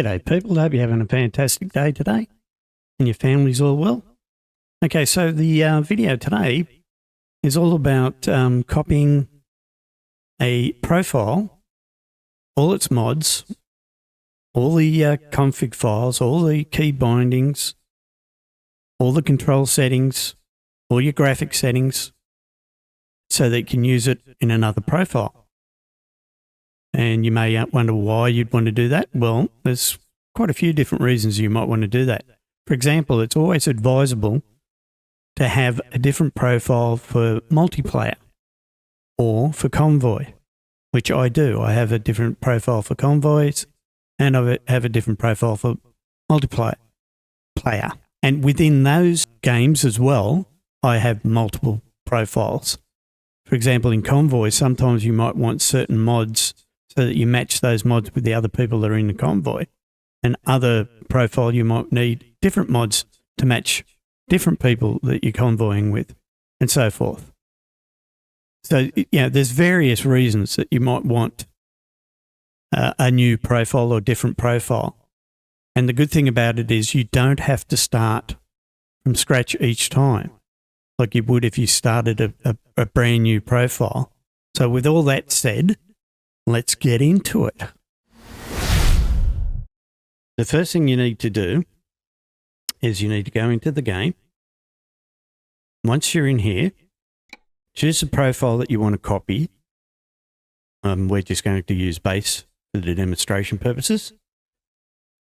G'day people, hope you're having a fantastic day today and your family's all well. Okay, so the video today is all about copying a profile, all its mods, all the config files, all the key bindings, all the control settings, all your graphic settings, so that you can use it in another profile. And you may wonder why you'd want to do that. Well, there's quite a few different reasons you might want to do that. For example, it's always advisable to have a different profile for multiplayer or for Convoy, which I do. I have a different profile for Convoys and I have a different profile for multiplayer. And within those games as well, I have multiple profiles. For example, in Convoy, sometimes you might want certain mods so that you match those mods with the other people that are in the convoy. And other profile, you might need different mods to match different people that you're convoying with, and so forth. So, there's various reasons that you might want a new profile or different profile. And the good thing about it is you don't have to start from scratch each time, like you would if you started a brand new profile. So with all that said, let's get into it. The first thing you need to do is you need to go into the game. Once you're in here, choose the profile that you want to copy. We're just going to use base for the demonstration purposes.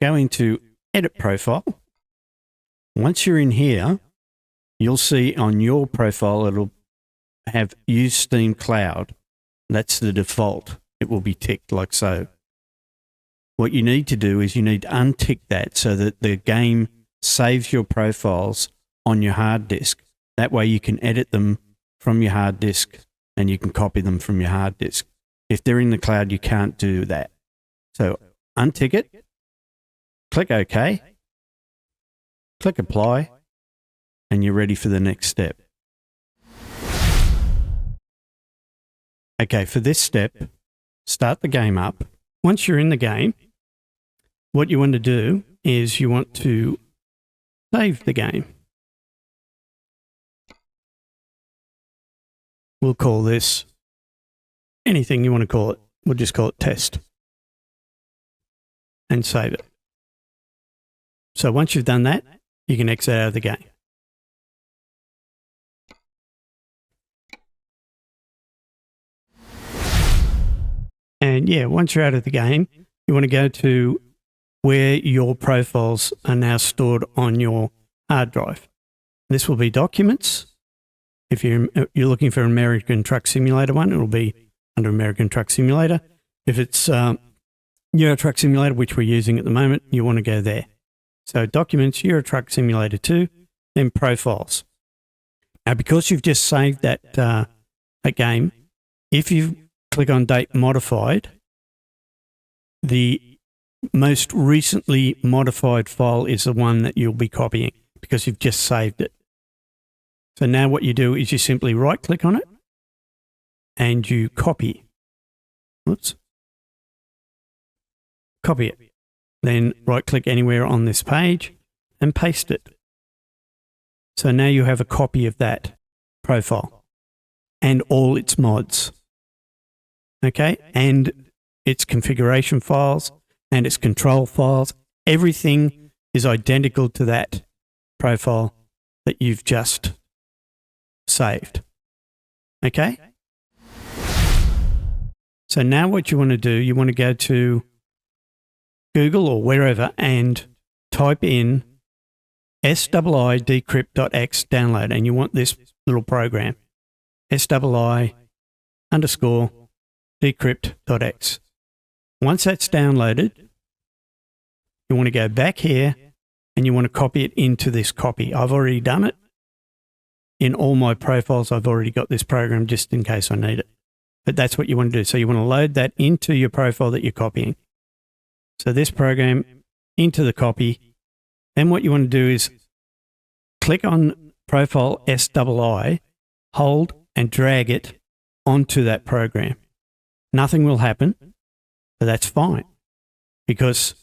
Go into Edit Profile. Once you're in here, you'll see on your profile it'll have Use Steam Cloud. That's the default. It will be ticked like so. What you need to do is you need to untick that so that the game saves your profiles on your hard disk. That way you can edit them from your hard disk and you can copy them from your hard disk. If they're in the cloud, you can't do that. So untick it, click OK, click Apply, and you're ready for the next step. Okay, for this step, start the game up. Once you're in the game, what you want to do is you want to save the game. We'll call this anything you want to call it. We'll just call it test. And save it. So once you've done that, you can exit out of the game. And once you're out of the game, you want to go to where your profiles are now stored on your hard drive. This will be Documents. If you're looking for an American Truck Simulator one, it will be under American Truck Simulator. If it's Euro Truck Simulator, which we're using at the moment, you want to go there. So Documents, Euro Truck Simulator 2, then Profiles. Now, because you've just saved that game, if you click on Date Modified, the most recently modified file is the one that you'll be copying because you've just saved it. So now what you do is you simply right-click on it and you copy. Oops. Copy it. Then right-click anywhere on this page and paste it. So now you have a copy of that profile and all its mods. Okay, and its configuration files and its control files. Everything is identical to that profile that you've just saved. Okay? So now what you want to do, you want to go to Google or wherever and type in SII-decrypt.x download, and you want this little program, SII_decrypt.x. Once that's downloaded, you want to go back here and you want to copy it into this copy. I've already done it. In all my profiles, I've already got this program just in case I need it. But that's what you want to do. So you want to load that into your profile that you're copying. So this program into the copy. Then what you want to do is click on profile SII, hold and drag it onto that program. Nothing will happen, but that's fine because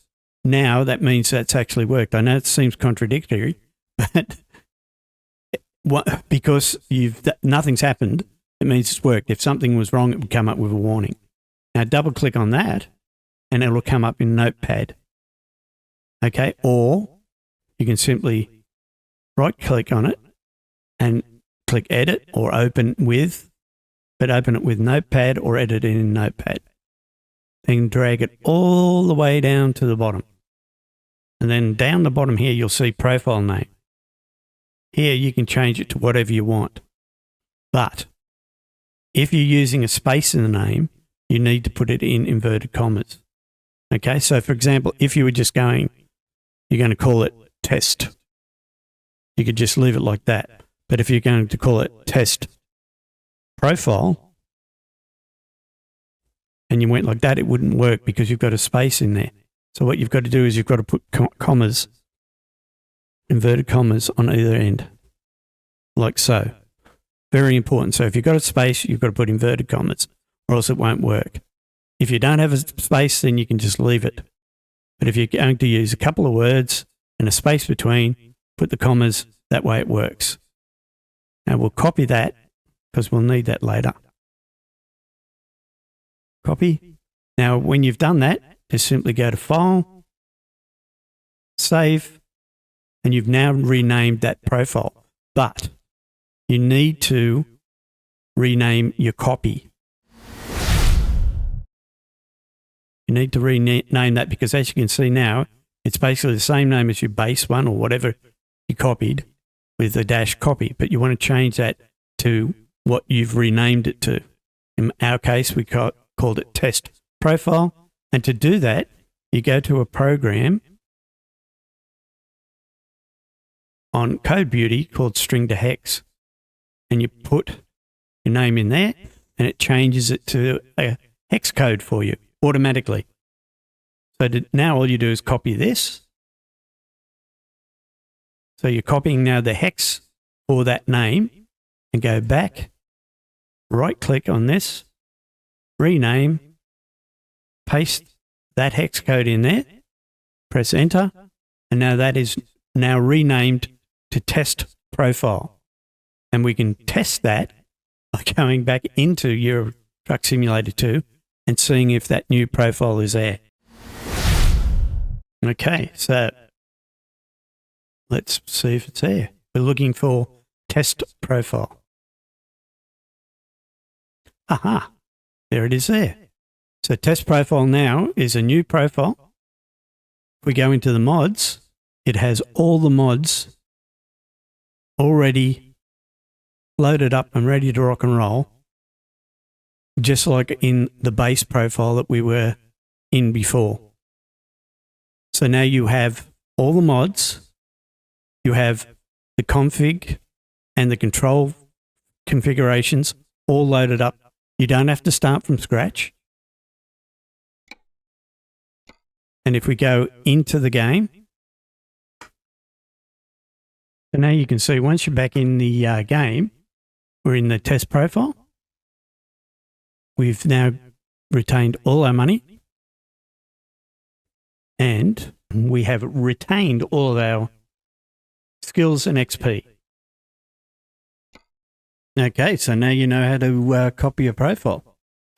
now that means that's actually worked. I know it seems contradictory, but because nothing's happened, it means it's worked. If something was wrong, it would come up with a warning. Now double click on that and it'll come up in Notepad. Okay, or you can simply right click on it and click edit or open with, but open it with Notepad or edit it in Notepad. Then drag it all the way down to the bottom. And then down the bottom here, you'll see profile name. Here you can change it to whatever you want. But if you're using a space in the name, you need to put it in inverted commas. Okay, so for example, if you were just going, you're going to call it test, you could just leave it like that. But if you're going to call it test profile, and you went like that, it wouldn't work because you've got a space in there. So what you've got to do is you've got to put commas, inverted commas on either end, like so. Very important. So if you've got a space, you've got to put inverted commas or else it won't work. If you don't have a space, then you can just leave it. But if you're going to use a couple of words and a space between, put the commas, that way it works. Now we'll copy that because we'll need that later. Copy. Now when you've done that, just simply go to File, Save, and you've now renamed that profile. But you need to rename your copy. You need to rename that because as you can see now, it's basically the same name as your base one or whatever you copied with a dash copy, but you want to change that to what you've renamed it to. In our case, we called it test profile. And to do that, you go to a program on Code Beauty called string to hex, and you put your name in there and it changes it to a hex code for you automatically. So now all you do is copy this. So you're copying now the hex for that name and go back, right click on this, rename, paste that hex code in there, press enter, and now that is now renamed to test profile. And we can test that by going back into Euro Truck Simulator 2 and seeing if that new profile is there. Okay, so let's see if it's there. We're looking for test profile. Aha, there it is there. So test profile now is a new profile. If we go into the mods, it has all the mods already loaded up and ready to rock and roll, just like in the base profile that we were in before. So now you have all the mods, you have the config and the control configurations all loaded up. You don't have to start from scratch. And if we go into the game, so now you can see once you're back in the game, we're in the test profile. We've now retained all our money and we have retained all of our skills and XP. Okay, so now you know how to copy a profile.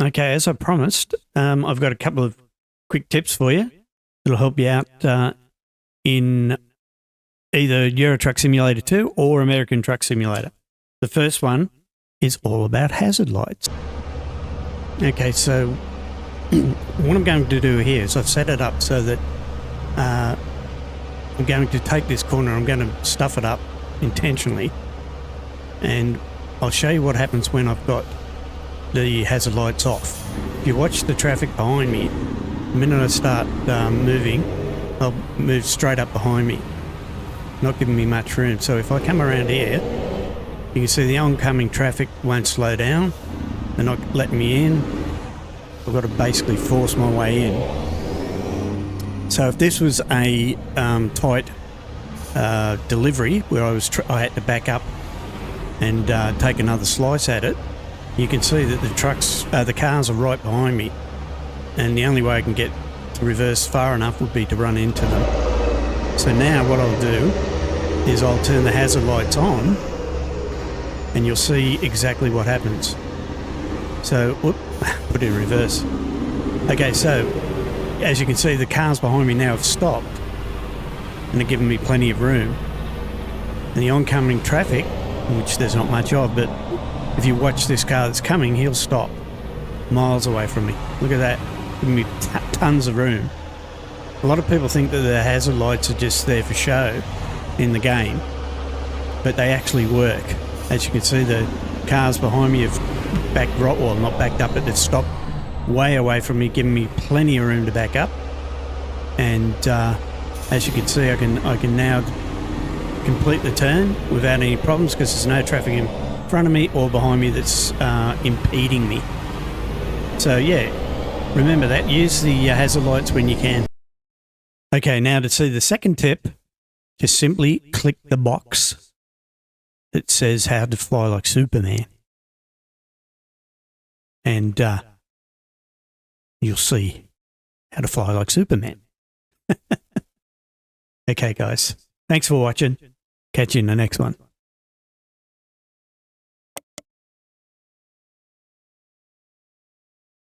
Okay, as I promised, I've got a couple of quick tips for you. It'll help you out in either Euro Truck Simulator 2 or American Truck Simulator. The first one is all about hazard lights. Okay, so what I'm going to do here is I've set it up so that I'm going to take this corner, I'm going to stuff it up intentionally, and I'll show you what happens when I've got the hazard lights off. If you watch the traffic behind me, the minute I start moving, I'll move straight up behind me, not giving me much room. So if I come around here, you can see the oncoming traffic won't slow down. They're not letting me in. I've got to basically force my way in. So if this was a tight delivery where I had to back up and take another slice at it, you can see that the cars are right behind me, and the only way I can get to reverse far enough would be to run into them. So now what I'll do is I'll turn the hazard lights on and you'll see exactly what happens. So, whoop, put it in reverse. Okay, so as you can see, the cars behind me now have stopped and they're giving me plenty of room. And the oncoming traffic, which there's not much of, but if you watch this car that's coming, he'll stop miles away from me. Look at that, giving me tons of room. A lot of people think that the hazard lights are just there for show in the game, but they actually work. As you can see, the cars behind me have backed, well, not backed up, but they've stopped way away from me, giving me plenty of room to back up. And as you can see, I can now complete the turn without any problems because there's no traffic in front of me or behind me that's impeding me. So yeah, remember that. Use the hazard lights when you can. Okay, now to see the second tip, just simply click the box that says how to fly like Superman. And you'll see how to fly like Superman. Okay, guys. Thanks for watching. Catch you in the next one.